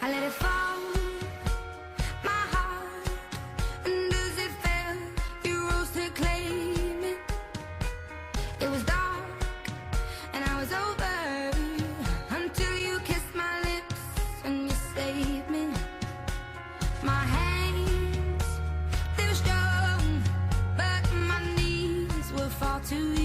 I let it fall, my heart, and as it fell, you rose to claim it. It was dark, and I was over, until you kissed my lips, and you saved me. My hands, they were strong, but my knees were far too